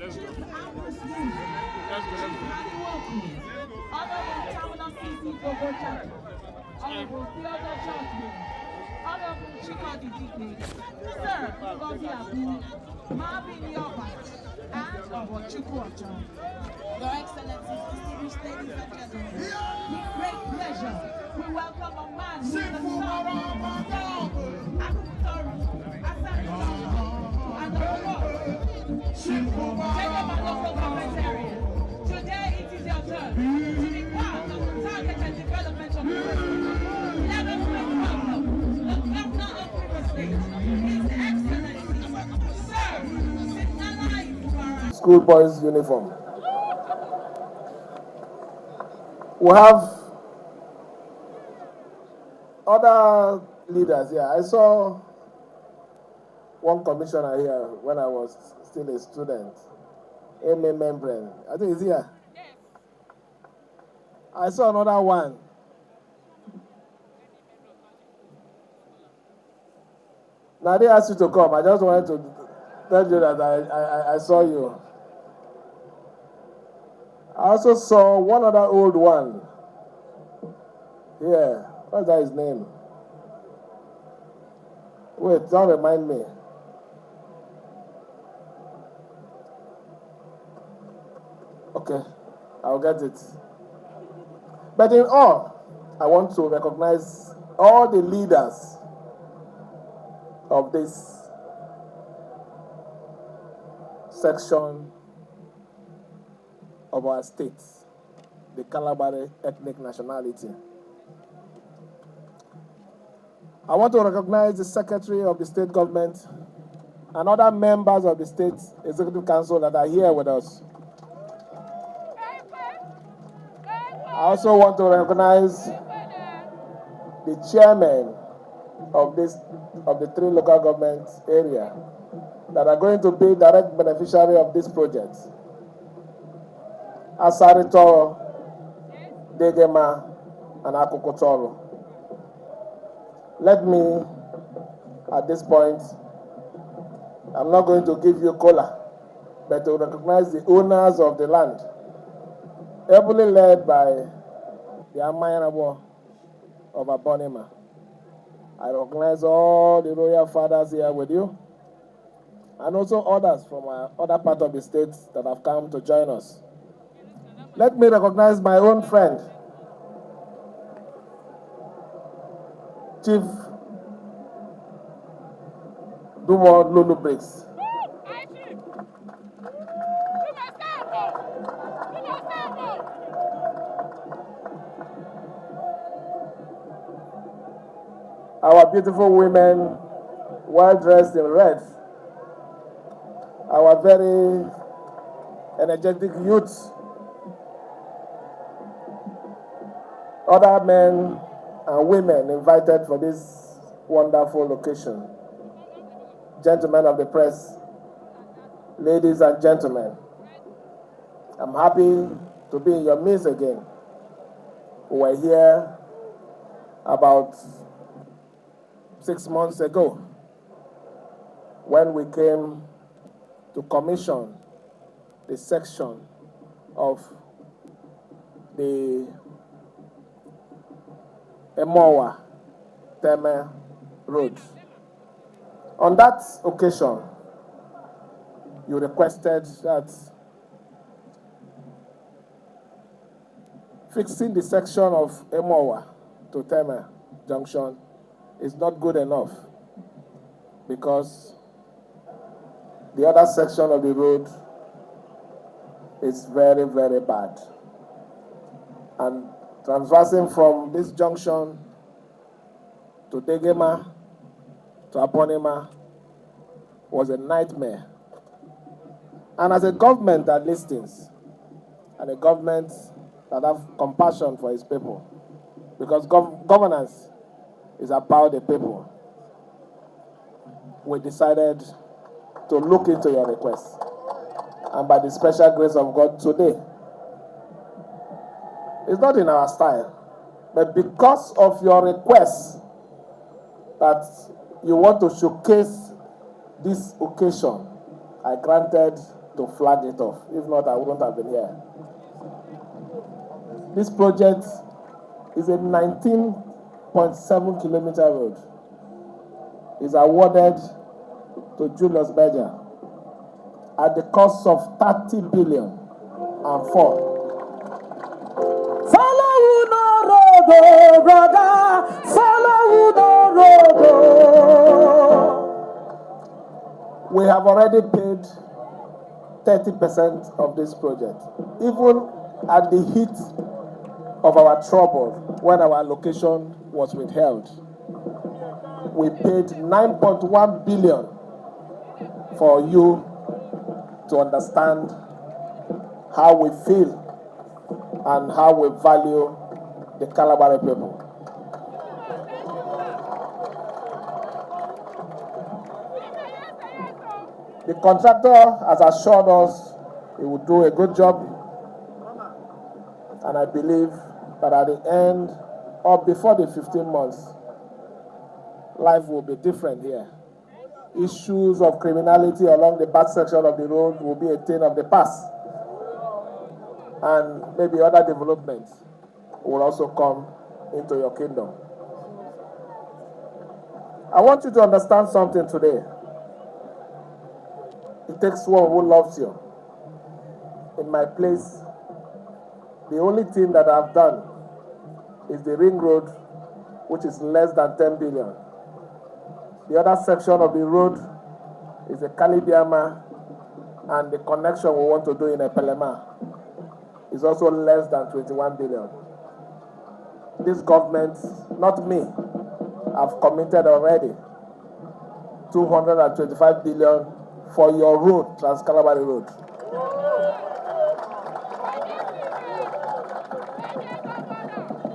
Your Excellencies, distinguished ladies and gentlemen, with great pleasure, we welcome a man who is the son of and the local government area. Today it is your turn to be part of the targeted development of the president. Let us make welcome the governor of River State, His Excellency, Sir Siminalayi Fubara. Schoolboys uniform. We have other leaders here. I saw one commissioner here when I was still a student, M.A. Membrane. I think he's here. I saw another one. Now they asked you to come. I just wanted to tell you that I saw you. I also saw one other old one. Yeah, what's that his name? Wait, don't remind me. Okay, I'll get it. But in all, I want to recognize all the leaders of this section of our state, the Kalabari ethnic nationality. I want to recognize the Secretary of the State Government and other members of the State Executive Council that are here with us. I also want to recognize the chairman of the 3 local government area that are going to be direct beneficiary of this project. Asarito, Degema, and Akokotoro. Let me, at this point, I'm not going to give you cola, but to recognize the owners of the land, ably led by the Amaewhule of Abonima. I recognize all the royal fathers here with you, and also others from other part of the state that have come to join us. Let me recognize my own friend, Chief Dumo Lulu Briggs. Our beautiful women, well dressed in red, our very energetic youths, other men and women invited for this wonderful occasion. Gentlemen of the press, ladies and gentlemen, I'm happy to be in your midst again. We were here about 6 months ago when we came to commission the section of the Emowa Teme Road. On that occasion, you requested that fixing the section of Emowa to Teme Junction is not good enough because the other section of the road is very, very bad. And transversing from this junction to Degema to Abonima was a nightmare. And as a government that listens, and a government that have compassion for its people, because governance is about the people, we decided to look into your request. And by the special grace of God today, it's not in our style, but because of your request that you want to showcase this occasion, I granted to flag it off. If not, I wouldn't have been here. This project is a 19.7 kilometer road. It's awarded to Julius Berger at the cost of 30 billion and 4. Follow you no road, oh, brother. Follow you no road, oh. We have already paid 30% of this project. Even at the heat of our trouble, when our allocation was withheld, we paid 9.1 billion for you to understand how we feel and how we value the Kalabari people. The contractor has assured us he will do a good job, and I believe that at the end or before the 15 months, life will be different here. Issues of criminality along the back section of the road will be a thing of the past. And maybe other developments will also come into your kingdom. I want you to understand something today. It takes one who loves you. In my place, the only thing that I've done is the ring road, which is less than 10 billion. The other section of the road is the Kalibiama, and the connection we want to do in Epelema is also less than 21 billion. This government, not me, have committed already 225 billion for your road, Trans-Kalabari Road.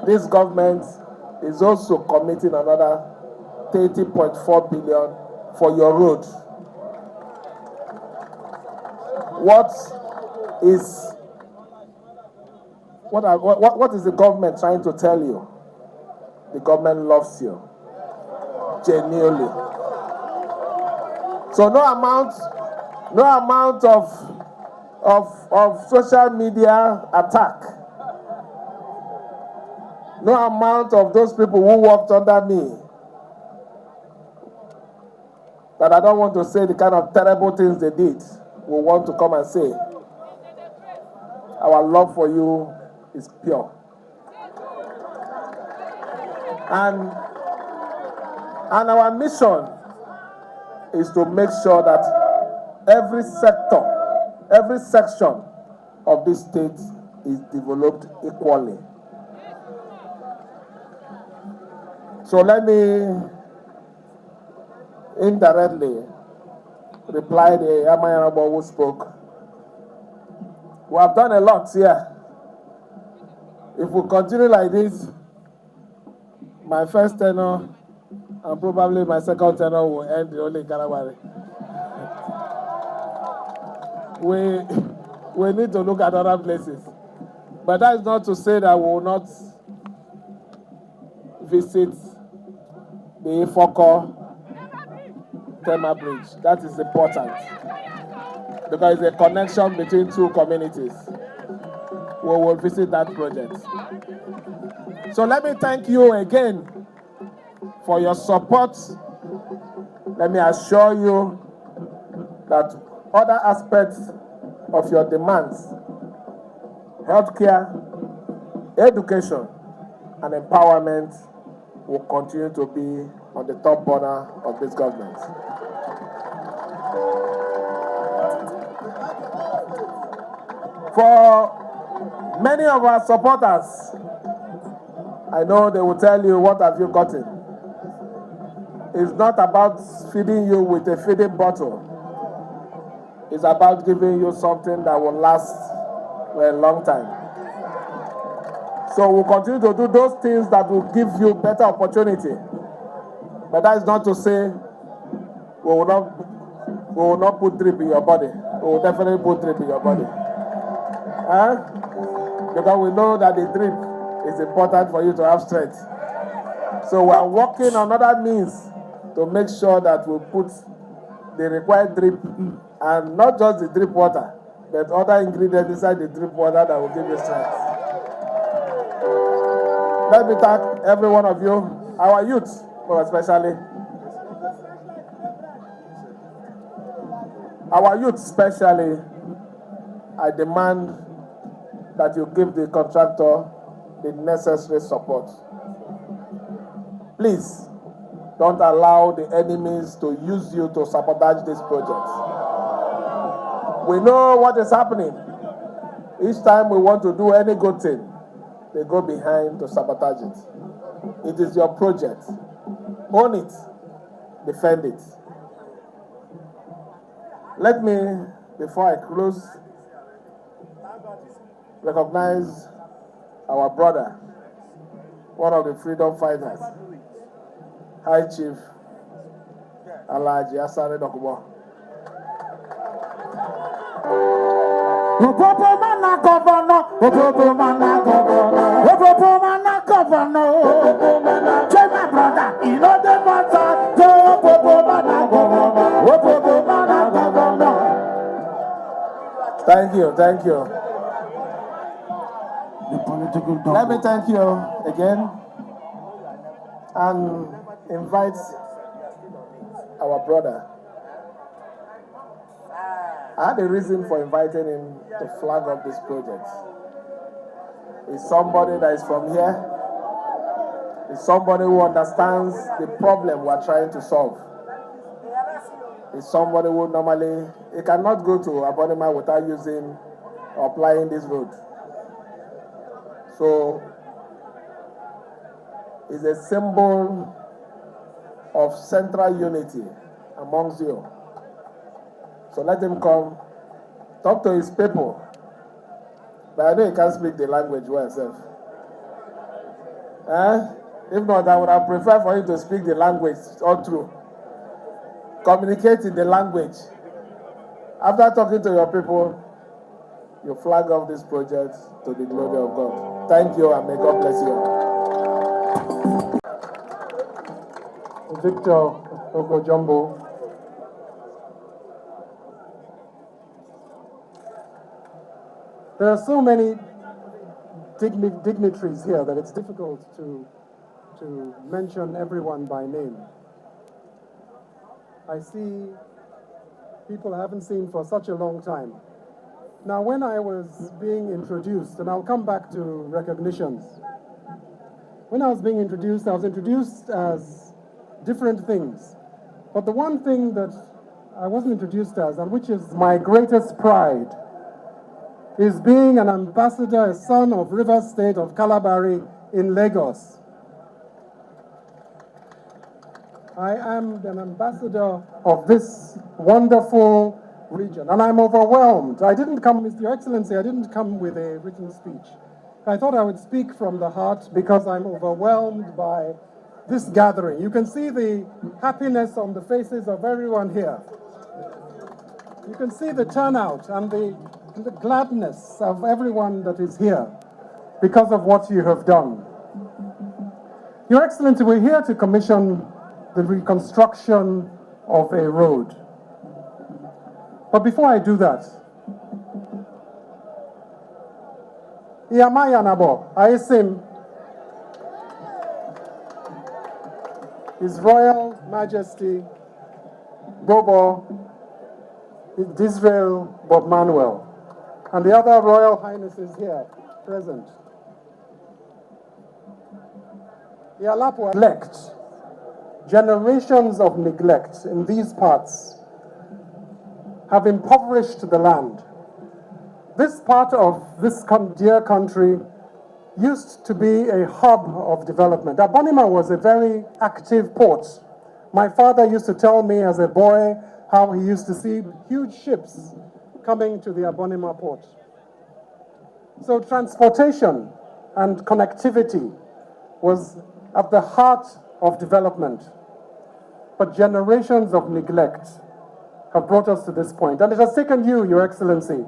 This government is also committing another 30.4 billion for your road. What is the government trying to tell you? The government loves you genuinely. So no amount of social media attack, no amount of those people who worked under me, that I don't want to say the kind of terrible things they did, will want to come and say. Our love for you is pure. And our mission is to make sure that every sector, every section of this state is developed equally. So let me indirectly reply to Amaewhule who spoke. We have done a lot here. If we continue like this, my first tenure and probably my second tenure will end only in Kalabari. We need to look at other places. But that is not to say that we will not visit the Ifoko Tema Bridge. That is important because it's a connection between two communities. We will visit that project. So let me thank you again for your support. Let me assure you that other aspects of your demands, healthcare, education, and empowerment will continue to be on the top burner of this government. For many of our supporters, I know they will tell you, what have you gotten? It's not about feeding you with a feeding bottle. It's about giving you something that will last for a long time. So we'll continue to do those things that will give you better opportunity. But that is not to say we will not put drip in your body. We will definitely put drip in your body. Because we know that the drip is important for you to have strength. So we are working on other means to make sure that we put they require drip, and not just the drip water, but other ingredients inside the drip water that will give you strength. Let me thank every one of you, our youth, more especially. Our youth especially, I demand that you give the contractor the necessary support. Please, don't allow the enemies to use you to sabotage this project. We know what is happening. Each time we want to do any good thing, they go behind to sabotage it. It is your project. Own it. Defend it. Let me, before I close, recognize our brother, one of the freedom fighters, High Chief Alhaji Asare Dokubo. Thank you, thank you. Let me thank you again and invite our brother. I had a reason for inviting him to flag up this project. He's somebody that is from here. He's somebody who understands the problem we're trying to solve. He's somebody who normally, he cannot go to Abonima without using or applying this road. So, it's a symbol of central unity amongst you. So let him come, talk to his people. But I know he can't speak the language well himself. If not, I would have preferred for him to speak the language all through. Communicate in the language. After talking to your people, you flag off this project to the glory of God. Thank you, and may God bless you. Victor Oko-Jumbo. There are so many dignitaries here that it's difficult to mention everyone by name. I see people I haven't seen for such a long time. Now, when I was being introduced, and I'll come back to recognitions. When I was being introduced, I was introduced as different things. But the one thing that I wasn't introduced as, and which is my greatest pride, is being an ambassador, a son of River State of Kalabari in Lagos. I am an ambassador of this wonderful region, and I'm overwhelmed. I didn't come, Your Excellency, I didn't come with a written speech. I thought I would speak from the heart because I'm overwhelmed by this gathering. You can see the happiness on the faces of everyone here. You can see the turnout and the gladness of everyone that is here because of what you have done. Your Excellency, we're here to commission the reconstruction of a road. But before I do that, Yamayanabo, Aisim, His Royal Majesty Bobo Israel Bob Manuel, and the other Royal Highnesses here present. Yalapo neglect, generations of neglect in these parts have impoverished the land. This part of this dear country used to be a hub of development. Abonima was a very active port. My father used to tell me as a boy how he used to see huge ships coming to the Abonima port. So transportation and connectivity was at the heart of development. But generations of neglect have brought us to this point. And it has taken you, Your Excellency,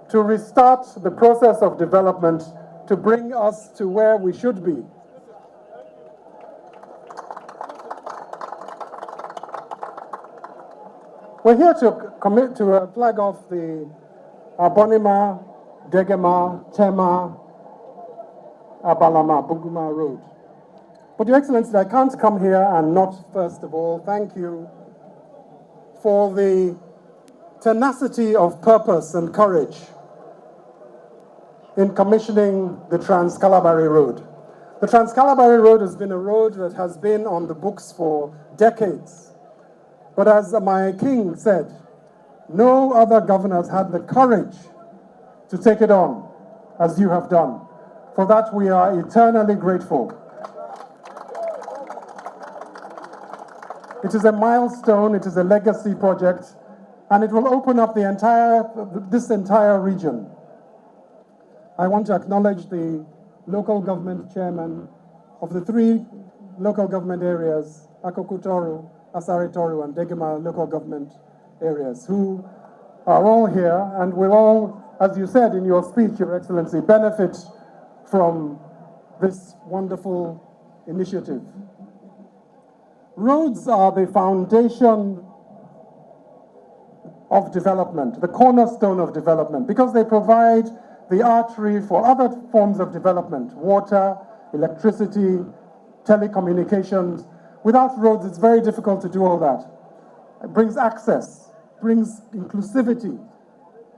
to restart the process of development to bring us to where we should be. We're here to commit to a flag off the Abonima, Degema, Tema, Abalama, Buguma Road. But Your Excellency, I can't come here and not, first of all, thank you for the tenacity of purpose and courage in commissioning the Trans-Kalabari Road. The Trans-Kalabari Road has been a road that has been on the books for decades. But as my king said, no other governors had the courage to take it on as you have done. For that, we are eternally grateful. It is a milestone, it is a legacy project, and it will open up this entire region. I want to acknowledge the local government chairman of the 3 local government areas, Akokutoru, Asaritoru, and Degema local government areas, who are all here and will all, as you said in your speech, Your Excellency, benefit from this wonderful initiative. Roads are the foundation of development, the cornerstone of development, because they provide the artery for other forms of development, water, electricity, telecommunications. Without roads, it's very difficult to do all that. It brings access, brings inclusivity,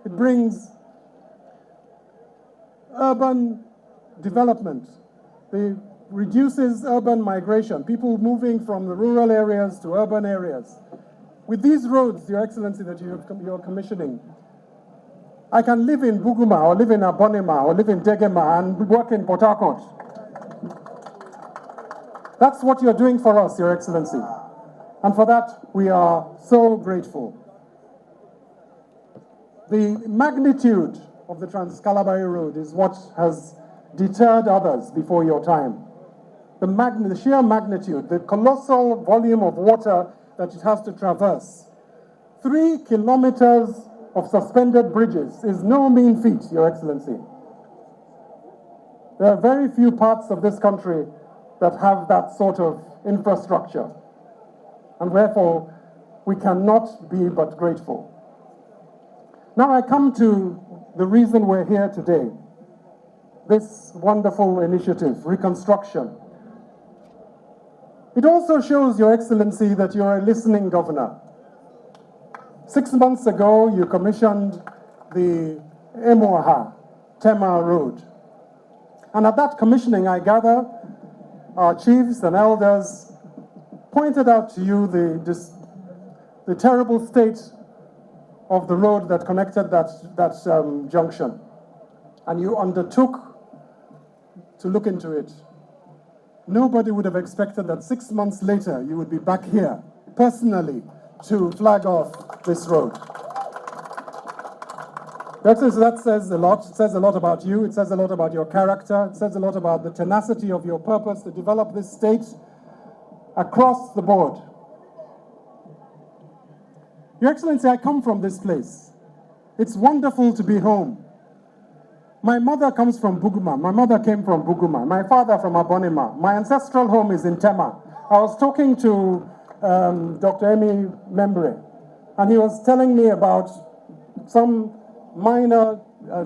it brings urban development. It reduces urban migration, people moving from the rural areas to urban areas. With these roads, Your Excellency, that you're commissioning, I can live in Buguma, or live in Abonima, or live in Degema, and work in Port Harcourt. That's what you're doing for us, Your Excellency. And for that, we are so grateful. The magnitude of the Trans-Kalabari Road is what has deterred others before your time. The sheer magnitude, the colossal volume of water that it has to traverse. 3 kilometers of suspended bridges is no mean feat, Your Excellency. There are very few parts of this country that have that sort of infrastructure. And therefore, we cannot be but grateful. Now I come to the reason we're here today. This wonderful initiative, reconstruction. It also shows, Your Excellency, that you're a listening governor. 6 months ago, you commissioned the Emoha Tema Road. And at that commissioning, I gather, our chiefs and elders pointed out to you the terrible state of the road that connected that junction. And you undertook to look into it. Nobody would have expected that 6 months later you would be back here personally to flag off this road. That says a lot. It says a lot about you. It says a lot about your character. It says a lot about the tenacity of your purpose to develop this state across the board. Your Excellency, I come from this place. It's wonderful to be home. My mother comes from Buguma. My mother came from Buguma. My father from Abonima. My ancestral home is in Tema. I was talking to Dr. Emi Membre, and he was telling me about some minor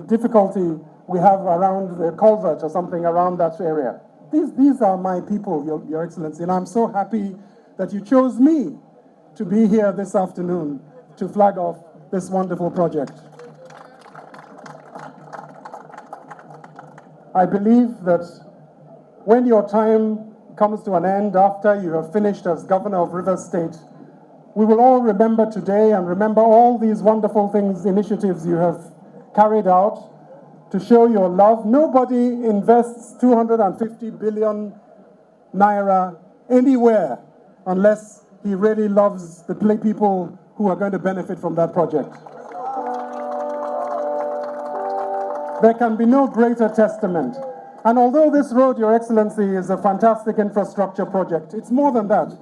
difficulty we have around the culvert or something around that area. These are my people, Your Excellency, and I'm so happy that you chose me to be here this afternoon to flag off this wonderful project. I believe that when your time comes to an end after you have finished as Governor of Rivers State, we will all remember today and remember all these wonderful things, initiatives you have carried out to show your love. Nobody invests 250 billion naira anywhere unless he really loves the people who are going to benefit from that project. There can be no greater testament. And although this road, Your Excellency, is a fantastic infrastructure project, it's more than that.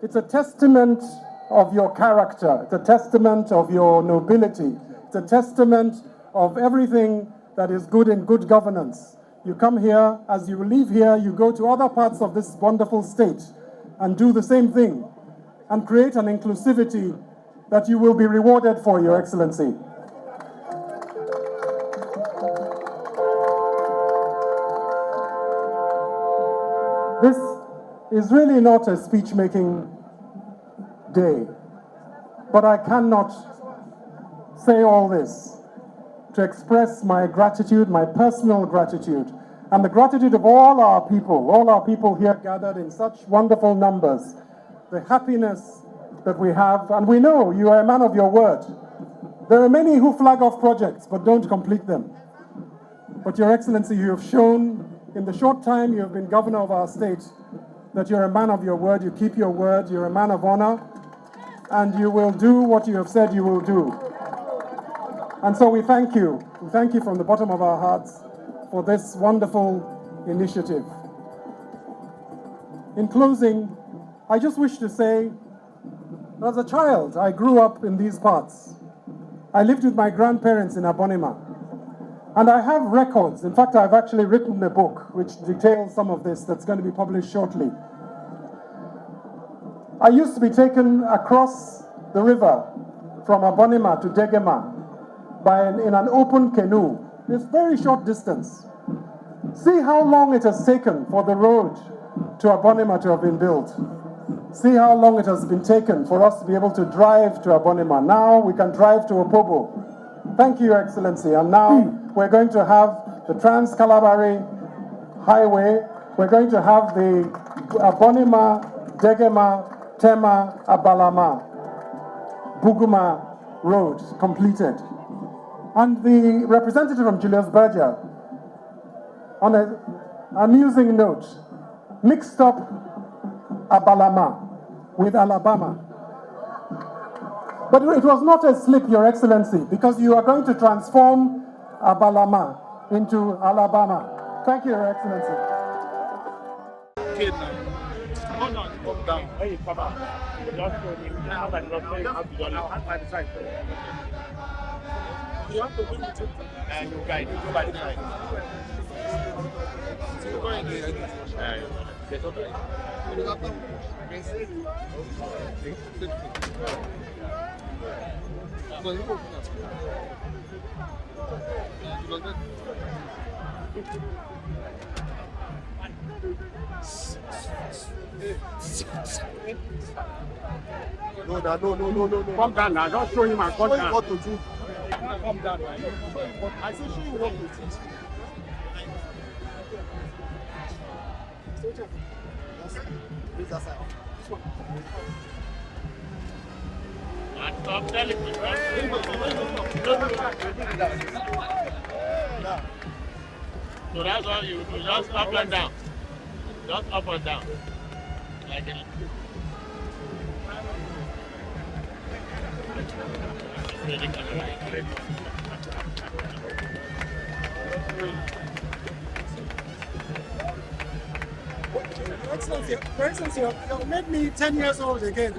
It's a testament of your character. It's a testament of your nobility. It's a testament of everything that is good in good governance. You come here, as you leave here, you go to other parts of this wonderful state and do the same thing and create an inclusivity that you will be rewarded for, Your Excellency. This is really not a speech-making day, but I cannot say all this to express my gratitude, my personal gratitude, and the gratitude of all our people here gathered in such wonderful numbers, the happiness that we have, and we know you are a man of your word. There are many who flag off projects but don't complete them. But Your Excellency, you have shown in the short time you have been governor of our state that you're a man of your word, you keep your word, you're a man of honor, and you will do what you have said you will do. And so we thank you. We thank you from the bottom of our hearts for this wonderful initiative. In closing, I just wish to say, as a child, I grew up in these parts. I lived with my grandparents in Abonima. And I have records. In fact, I've actually written a book which details some of this that's going to be published shortly. I used to be taken across the river from Abonima to Degema in an open canoe. It's very short distance. See how long it has taken for the road to Abonima to have been built. See how long it has been taken for us to be able to drive to Abonima. Now we can drive to Opobo. Thank you, Your Excellency. And now we're going to have the Trans-Kalabari Highway. We're going to have the Abonima, Degema, Tema, Abalama, Buguma Road completed. And the representative from Julius Berger, on an amusing note, mixed up Abalama with Alabama. But it was not a slip, Your Excellency, because you are going to transform Abalama into Alabama. Thank you, Your Excellency. Hold on, calm down. When you come out, just show him. You have to be with him. And you guide. You go by the side. You go in there. There's okay. No. Calm down now. Don't show him and calm down. What to do? Calm down, man. I say show you what to do. So that's all you do. Just up and down. Just up and down. Like it. Your Excellency, you made me 10 years old again.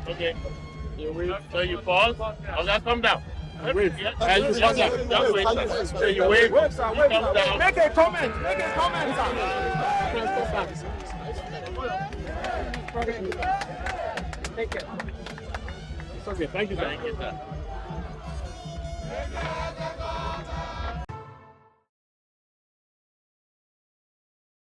Okay. So you pause. Okay, come down. Wait. Just wait. So you wait. You come down. Make a comment, Take care. It's okay. Thank you, sir.